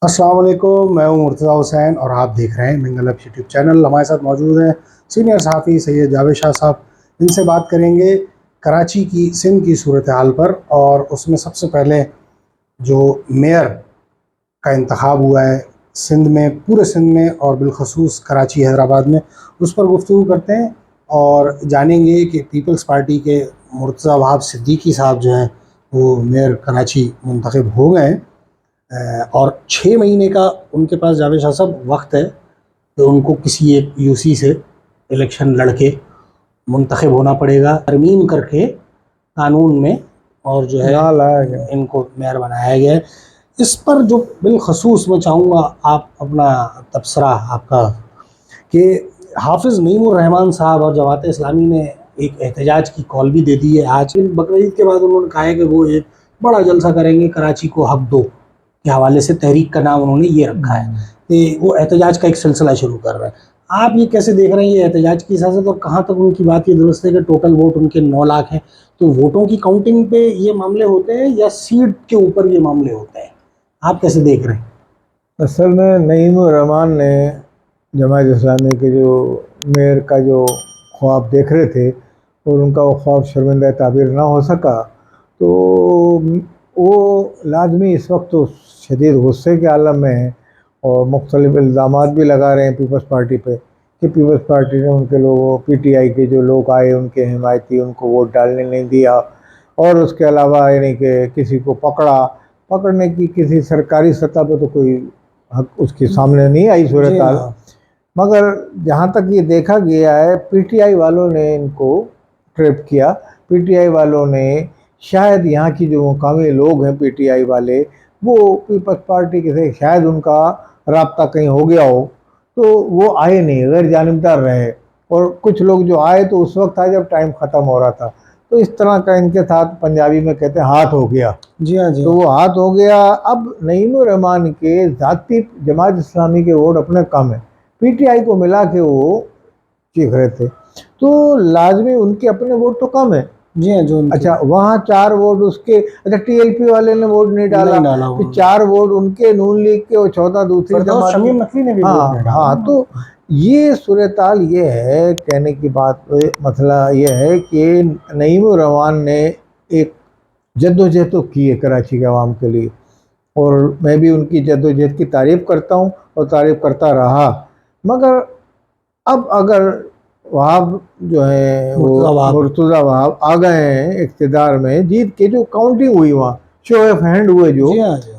अस्सलाम वालेकुम, मैं हूं मुर्तज़ा हुसैन और आप देख रहे हैं मिंगल अप यूट्यूब चैनल। हमारे साथ मौजूद हैं सीनियर सहाफ़ी सैयद जावेद शाह साहब। इनसे बात करेंगे कराची की सिंध की सूरत हाल पर, और उसमें सबसे पहले जो मेयर का इंतखाब हुआ है सिंध में, पूरे सिंध में और बिलखसूस कराची हैदराबाद में, उस पर गुफ्तगू करते हैं और जानेंगे कि पीपल्स पार्टी के मुर्तज़ा वहाब सिद्दीकी साहब जो हैं वो मेयर कराची मुंतखब हो गए हैं। और 6 महीने का उनके पास जावेद शाह साहब वक्त है, तो उनको किसी एक यूसी से इलेक्शन लड़के मुंतखब होना पड़ेगा, तरमीम करके कानून में, और जो है ना लाया गया। इनको मेयर बनाया गया है। इस पर जो बिलखसूस मैं चाहूँगा आप अपना तबसरा आपका, कि हाफिज़ नईमुर रहमान साहब और जमात इस्लामी ने एक एहतजाज की कॉल भी दे दी है। आज बकरीद के बाद उन्होंने कहा है कि वो एक बड़ा जलसा करेंगे, कराची को हक दो के हवाले से तहरीक का नाम उन्होंने ये रखा है कि वो एहतजाज का एक सिलसिला शुरू कर रहे हैं। आप ये कैसे देख रहे हैं, ये एहतजाज की इजाज़त, और कहाँ तक उनकी बात ये दुरुस्त है कि टोटल वोट उनके 9 लाख हैं, तो वोटों की काउंटिंग पे ये मामले होते हैं या सीट के ऊपर ये मामले होते हैं? आप कैसे देख रहे हैं? असल में नईमुर रहमान ने जमात इस्लामी के जो मेयर का जो ख्वाब देख रहे थे और उनका वो ख्वाब शर्मिंदा ताबीर ना हो सका, तो वो लाजमी इस वक्त तो शदीद गुस्से के आलम में है और मुख्तलिफ इल्ज़ामात भी लगा रहे हैं पीपल्स पार्टी पे कि पीपल्स पार्टी ने उनके लोगों, पीटीआई के जो लोग आए उनके हिमायती उनको वोट डालने नहीं दिया, और उसके अलावा यानी कि किसी को पकड़ने की किसी सरकारी सतह पर तो कोई हक उसके सामने नहीं आई सूरत हाल। मगर जहाँ तक ये देखा गया है, पीटीआई वालों ने इनको ट्रैप किया। पीटीआई वालों ने, शायद यहाँ की जो मुकामी लोग हैं पीटीआई वाले, वो पीपल्स पार्टी के से शायद उनका राब्ता कहीं हो गया हो, तो वो आए नहीं, गैर जानिबदार रहे। और कुछ लोग जो आए तो उस वक्त आए जब टाइम ख़त्म हो रहा था। तो इस तरह का इनके साथ पंजाबी में कहते हैं हाथ हो गया। जी हाँ, जी तो वो हाथ हो गया। अब नईमुर रहमान के ज़ाती जमात इस्लामी के वोट अपने कम है, पीटीआई को मिला के वो चीख रहे थे, तो लाजमी उनके अपने वोट तो कम है। जी हाँ, जो अच्छा, वहाँ 4 वोट उसके, अच्छा टीएलपी वाले ने वोट नहीं डाला, नहीं डाला फिर 4 वोट उनके नून लीग के और 14 दूसरी जमात शमीम नकवी ने भी वोट नहीं हाँ डाला। हाँ। तो ये सूरत-हाल ये है, कहने की बात मसला ये है कि नईमुर रहमान ने एक जद्दोजहद तो की है कराची के अवाम के लिए, और मैं भी उनकी जद्दोजहद की तारीफ़ करता हूँ और तारीफ़ करता रहा। मगर अब अगर वहाब जो है वो मुर्तज़ा वहाब आ गए हैं इक़्तिदार में, जीत के जो काउंटिंग हुई वहाँ शो ऑफ हैंड हुए जो,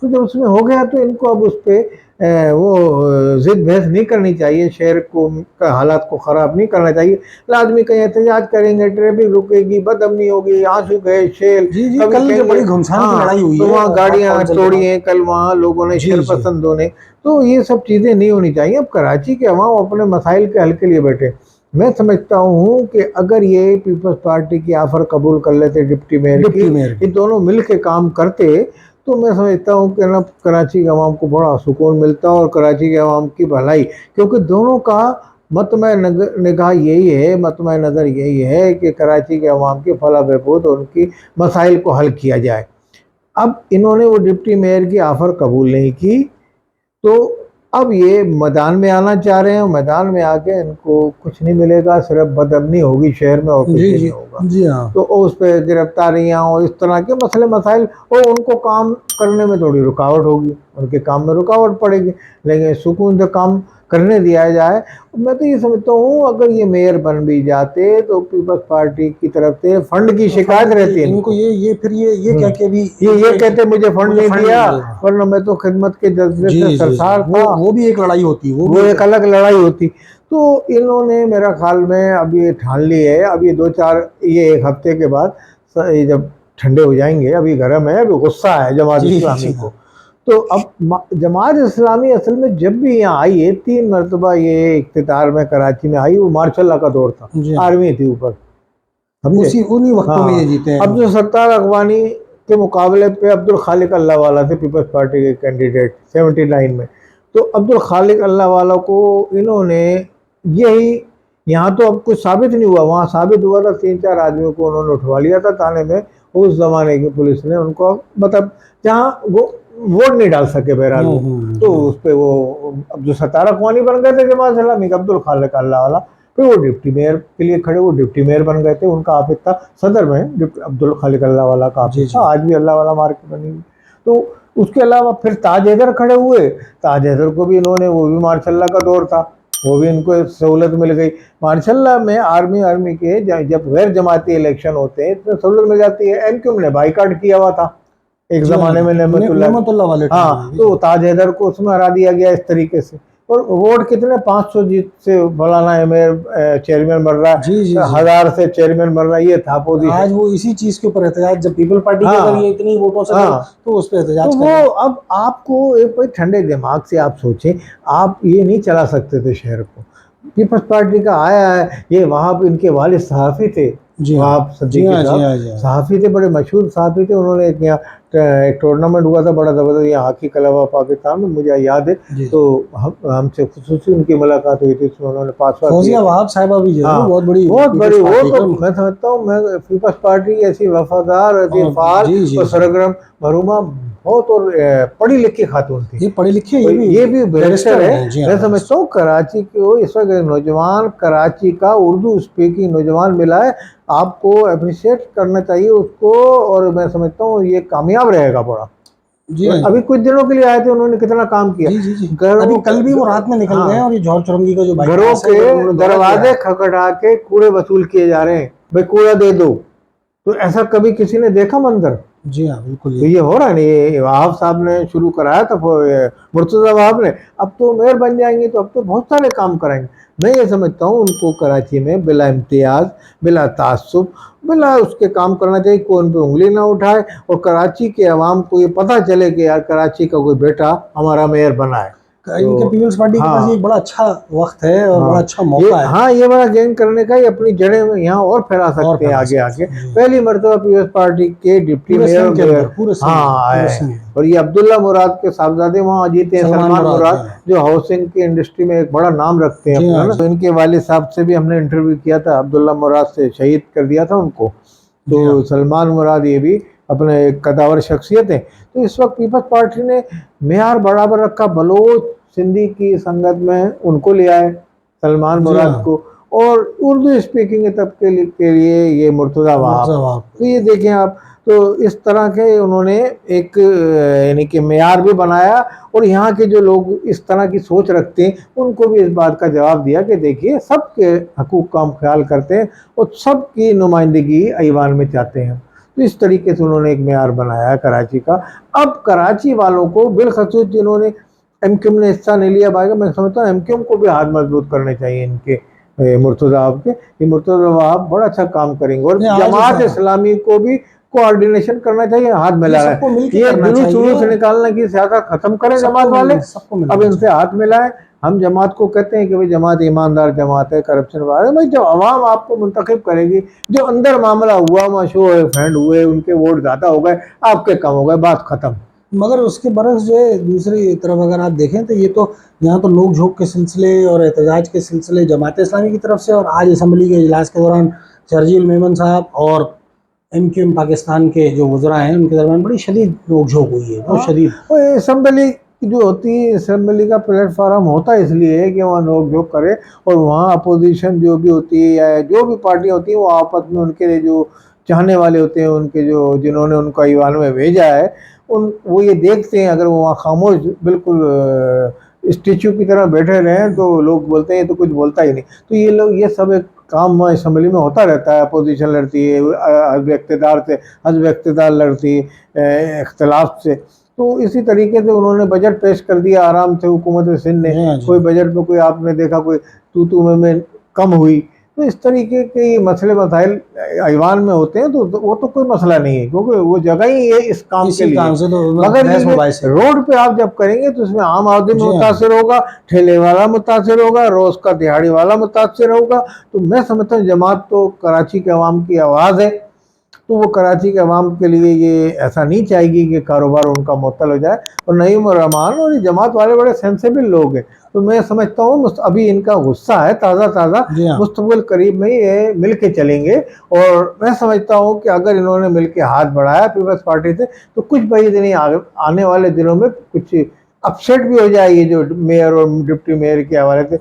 तो जब उसमें हो गया तो इनको अब उस पर वो ज़िद बहस नहीं करनी चाहिए, शहर को का हालात को ख़राब नहीं करना चाहिए। लाजमी कहीं एहतजाज करेंगे, ट्रैफिक रुकेगी, बदअमनी होगी, आंसू गए शेल, कल बड़ी घमसान की लड़ाई हुई तो है, वहाँ गाड़ियाँ तोड़ी हैं, कल वहाँ लोगों ने शरपसंदों ने, तो ये सब चीज़ें नहीं होनी चाहिए। अब कराची के अवाम अपने मसाइल के हल के लिए बैठे। मैं समझता हूँ कि अगर ये पीपल्स पार्टी की ऑफर कबूल कर लेते डिप्टी मेयर की, ये दोनों मिल के काम करते, तो मैं समझता हूँ कि ना कराची के अवाम को बड़ा सुकून मिलता और कराची के अवाम की भलाई, क्योंकि दोनों का मतमय निगाह यही है, मतमय नज़र यही है कि कराची के अवाम की फलाह बहबूद और उनकी मसाइल को हल किया जाए। अब इन्होंने वो डिप्टी मेयर की ऑफ़र कबूल नहीं की, तो अब ये मैदान में आना चाह रहे हैं, मैदान में आके इनको कुछ नहीं मिलेगा, सिर्फ बदअमनी होगी शहर में और कुछ नहीं होगा। जी हाँ। तो उस पर गिरफ्तारियाँ और इस तरह के मसले मसाइल, और उनको काम करने में थोड़ी रुकावट होगी, उनके काम में रुकावट पड़ेगी, लेकिन सुकून से काम करने दिया जाए। मैं तो ये समझता हूँ अगर ये मेयर बन भी जाते तो पीपल्स पार्टी की तरफ से फंड की शिकायत रहती है इनको, ये फिर ये कह के भी ये कहते मुझे फंड नहीं दिया, वरना मैं तो खिदमत के जज्बे से सरसार था। वो भी एक लड़ाई होती, वो एक अलग लड़ाई होती। तो इन्होंने मेरा ख्याल में अब ये ठान ली है, अब ये 2-4 ये 1 हफ्ते के बाद जब ठंडे हो जाएंगे, अभी गर्म है, अभी गुस्सा है जमात इस्लामी को, तो अब जमात इस्लामी असल में जब भी यहाँ आई है 3 मरतबा ये इख्तियार में कराची में आई, वो मार्शल का दौर था, आर्मी थी ऊपर, उन्हीं वक्तों में ये जीते हैं। अब्दुल सत्तार अखवानी के मुकाबले पे अब्दुल खालिक अल्लाहवाला थे पीपल्स पार्टी के कैंडिडेट 79 में। तो अब्दुल खालिक अल्लाहवाला को इन्होंने यही, यहाँ तो अब कुछ साबित नहीं हुआ, वहाँ साबित हुआ था 3-4 आदमियों को उन्होंने उठवा लिया था थाने में, उस ज़माने की पुलिस ने उनको, मतलब जहाँ वो वोट नहीं डाल सके बहरहाल वो। तो उस पे वो अब जो सतारा कौनी बन गए थे जमात इस्लामी के, अब्दुल खालिक अल्लाह वाला, फिर वो डिप्टी मेयर के लिए खड़े, वो डिप्टी मेयर बन गए थे। उनका ऑफिस था सदर में, अब्दुल खालिक अल्लाह वाला का ऑफिस था, आज भी अल्लाह वाला मार्केट बनी हुई। तो उसके अलावा फिर ताज हैदर खड़े हुए। ताज हैदर को भी इन्होंने, वो भी मार्शल्ला का दौर था, वो भी इनको सहूलत मिल गई। मार्शल्ला में आर्मी के जब गैर जमाती इलेक्शन होते हैं तो सहूलत मिल जाती है। एमक्यूएम ने बाइकाट किया हुआ था एक जमाने में, नेमतुल्लाह वाले। हाँ, तो ताज हैदर को उसमें हरा दिया गया इस तरीके से। और वोट कितने, 500 जीत से फलाना मेयर चेयरमैन बन रहा है, 1000 से चेयरमैन बन रहा है, ये था पोजीशन। आज वो इसी चीज के ऊपर एहतजाज, जब पीपल पार्टी के अगर ये इतनी वोटों से तो उस पर एहतजाज। तो वो अब आपको एक ठंडे दिमाग से आप सोचें, आप ये नहीं चला सकते थे शहर को। पीपल्स पार्टी का आया है ये, वहाँ इनके वालिद सहाफ़ी थे, वहाब सिद्दीकी साहब सहाफ़ी थे, बड़े मशहूर सहाफ़ी थे। उन्होंने एक यहाँ एक टूर्नामेंट हुआ था बड़ा ज़बरदस्त यहाँ हॉकी क्लब ऑफ पाकिस्तान में, मुझे याद है। तो हमसे खुसूसी उनकी मुलाकात हुई थी, उसमें उन्होंने वहाब साहिबा भी जो है बहुत बड़ी वो तो मैं समझता हूँ, मैं पीपल्स पार्टी ऐसी वफादार, ऐसी फाल और सरगर्म मरूमा बहुत और पढ़ी लिखी खातून थी। ये पढ़ी लिखी, ये भी बैरिस्टर है। मैं समझता हूँ कराची को इस वक्त नौजवान, कराची का उर्दू स्पीकिंग नौजवान मिला है, आपको अप्रिशिएट करना चाहिए उसको। और मैं समझता हूँ ये कामयाब रहेगा बड़ा। अभी कुछ दिनों के लिए आए थे, उन्होंने कितना काम किया। अभी कल भी वो रात में निकल गए और ये जौहर चौरंगी का जो घरों के दरवाजे खटखटा के कूड़े वसूल किए जा रहे हैं, भाई कूड़ा दे दो। तो ऐसा कभी किसी ने देखा मंजर? जी हाँ, बिल्कुल। तो ये हो रहा है। ये वहाब साहब ने शुरू कराया था, मुर्तज़ा वहाब ने, अब तो मेयर बन जाएंगे तो अब तो बहुत सारे काम कराएंगे। मैं ये समझता हूँ उनको कराची में बिला इम्तियाज़, बिला तासुब, बिला उसके काम करना चाहिए, कोई उन पर उंगली ना उठाए। और कराची के अवाम को ये पता चले कि यार कराची का कोई बेटा हमारा मेयर बना है। इनके पीपल्स पार्टी के पास एक बड़ा अच्छा वक्त है और बड़ा अच्छा मौका है। हाँ, ये बड़ा गेन करने का, ये अपनी जड़ें में यहाँ और फैला सकते हैं आगे आगे। पहली मरतबा पीपल्स पार्टी के डिप्टी मेयर आए, और ये अब्दुल्ला मुराद के साहबजादे वहाँ जीते हैं, सलमान मुराद, जो हाउसिंग की इंडस्ट्री में एक बड़ा नाम रखते हैं अपना। तो इनके वालिद साहब से भी हमने इंटरव्यू किया था, अब्दुल्ला मुराद से शहीद कर दिया था उनको। तो सलमान मुराद ये भी अपने एक कदावर शख्सियत है। तो इस वक्त पीपल्स पार्टी ने मेयार बराबर रखा, बलोच सिंधी की संगत में उनको लिया है सलमान मुराद को, और उर्दू स्पीकिंग तबके के लिए ये मुर्तज़ा वहाब। तो ये देखें आप, तो इस तरह के उन्होंने एक यानी कि मेयार भी बनाया। और यहाँ के जो लोग इस तरह की सोच रखते हैं उनको भी इस बात का जवाब दिया कि देखिए सबके हकूक़ का हम ख्याल करते हैं और सबकी नुमाइंदगी ऐवान में चाहते हैं। तो इस तरीके से उन्होंने एक मेयार बनाया है कराची का। अब कराची वालों को बिलखसूस जिन्होंने एमक्यूएम ने हिस्सा नहीं लिया भाई, मैं समझता हूँ एमक्यूएम को भी हाथ मजबूत करने चाहिए इनके मुर्तज़ा वहाब के। ये मुर्तज़ा वहाब बड़ा अच्छा काम करेंगे, और जमात इस्लामी को भी कोऑर्डिनेशन करना चाहिए, हाथ मिला है। ये जुलूस निकालने की सियासत खत्म करें जमात वाले, अब इनसे हाथ मिलाएं। हम जमात को कहते हैं कि भाई जमात ईमानदार जमात है, करप्शन वाले, भाई जब अवाम आपको मुंतखब करेगी, जो अंदर मामला हुआ शो फ्रेंड हुए, उनके वोट ज़्यादा हो गए, आपके कम हो गए, बात खत्म। मगर उसके बरस जो है दूसरी तरफ अगर आप देखें तो ये तो यहाँ तो नोक झोंक के सिलसिले और एहतजाज के सिलसिले जमात इस्लामी की तरफ से, और आज असम्बली के इजलास के दौरान शर्जील मेमन साहब और एमक्यूएम पाकिस्तान के जो वज़रा हैं उनके दरमियान बड़ी शदीद नोक झोंक हुई है, बहुत शदीद। असम्बली जो होती है, असम्बली का प्लेटफार्म होता है इसलिए है कि वहाँ नोक झोंक करे, और वहाँ अपोजिशन जो भी होती है या जो भी पार्टियाँ होती हैं वो आपस में उनके जो चाहने वाले होते हैं, उनके जो जिन्होंने उनको ऐवान में भेजा है, वो ये देखते हैं अगर वो वहाँ खामोश बिल्कुल स्टेचू की तरह बैठे रहें तो लोग बोलते हैं तो कुछ बोलता ही नहीं। तो ये लोग, ये सब एक काम असम्बली में होता रहता है। अपोजिशन लड़ती है हज़ब इक़्तिदार से, हज़ब इक़्तिदार लड़ती है इख्तिलाफ से। तो इसी तरीके से उन्होंने बजट पेश कर दिया आराम से, हुकूमत सिंध ने। कोई बजट में कोई आपने देखा कोई तू में कम हुई। तो इस तरीके के मसले मसाइल ऐवान में होते हैं, तो वो तो कोई मसला नहीं है, क्योंकि वो जगह ही है इस काम के लिए। मगर रोड पे आप जब करेंगे तो इसमें आम आदमी मुतासर होगा, ठेले वाला मुतासर होगा, रोज का दिहाड़ी वाला मुतासर होगा। तो मैं समझता हूँ जमात तो कराची के अवाम की आवाज़ है, तो वो कराची के अवाम के लिए ये ऐसा नहीं चाहेगी कि कारोबार उनका मुअत्तल हो जाए। और नईम रहमान और ये जमात वाले बड़े सेंसिबल लोग हैं, तो मैं समझता हूँ अभी इनका गुस्सा है ताज़ा ताज़ा, जी हाँ। मुस्तक़बिल करीब में ये मिल के चलेंगे। और मैं समझता हूँ कि अगर इन्होंने मिल के हाथ बढ़ाया पीपल्स पार्टी से, तो कुछ भाई नहीं आने वाले दिनों में कुछ अपसेट भी हो जाएगी जो मेयर और डिप्टी मेयर के हवाले से।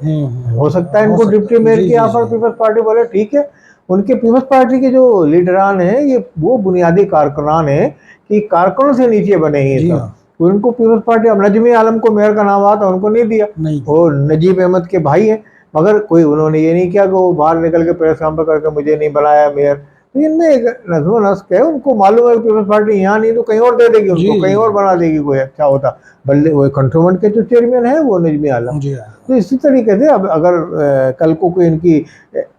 हो सकता है हो इनको सकता डिप्टी है। मेयर जी की जी ऑफर जी। पीपल्स पार्टी बोले ठीक है। उनके पीपल्स पार्टी के जो लीडरान हैं ये वो बुनियादी कारकुनान हैं कि कारकुनों से नीचे बने हैं ये जी सब। हाँ। तो उनको पीपल्स पार्टी, अब नजमी आलम को मेयर का नाम आता उनको नहीं दिया, नहीं वो नजीब अहमद के भाई हैं, मगर कोई उन्होंने ये नहीं किया कि वो बाहर निकल के प्रेस कॉन्फ्रेंस करके मुझे नहीं बनाया मेयर। तो इनमें एक नज़्म नस्क है, उनको मालूम है कि पीपल्स पार्टी यहाँ नहीं तो कहीं और दे देगी, जी उनको कहीं जी और बना देगी कोई अच्छा होता। बल्कि वो कंट्रोलमेंट के जो चेयरमैन है वो नजमी आलम। जी हाँ। तो इसी तरीके से अब अगर कल को कोई इनकी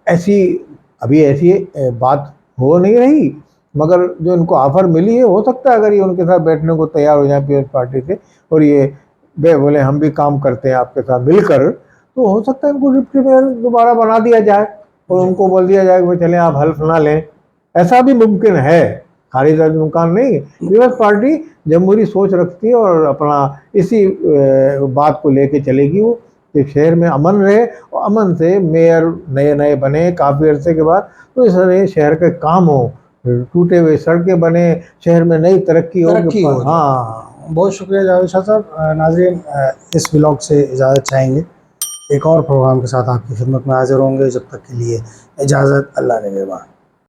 ऐसी अभी ऐसी बात हो नहीं रही, मगर जो इनको ऑफर मिली है, हो सकता है अगर ये उनके साथ बैठने को तैयार हो जाए पीपल्स पार्टी से, और ये बोले हम भी काम करते हैं आपके साथ मिलकर, तो हो सकता है इनको डिप्टी मेयर दोबारा बना दिया जाए और उनको बोल दिया जाए कि भाई चलें आप हल्फ ना लें। ऐसा भी मुमकिन है, खारिज मुमकान नहीं है। पीपल्स पार्टी जमहूरी सोच रखती है और अपना इसी बात को लेके चलेगी वो, कि शहर में अमन रहे, और अमन से मेयर नए नए बने काफ़ी अरसे के बाद, तो इस तरह शहर के काम हो, टूटे हुए सड़कें बने, शहर में नई तरक्की हो। तरक्की हो जाए। हाँ, बहुत शुक्रिया जावेद शाह साहब। नाज़रीन, इस व्लॉग से इजाज़त चाहेंगे, एक और प्रोग्राम के साथ आपकी खिदमत में हाजिर होंगे। जब तक के लिए इजाज़त, अल्लाह निगहबान।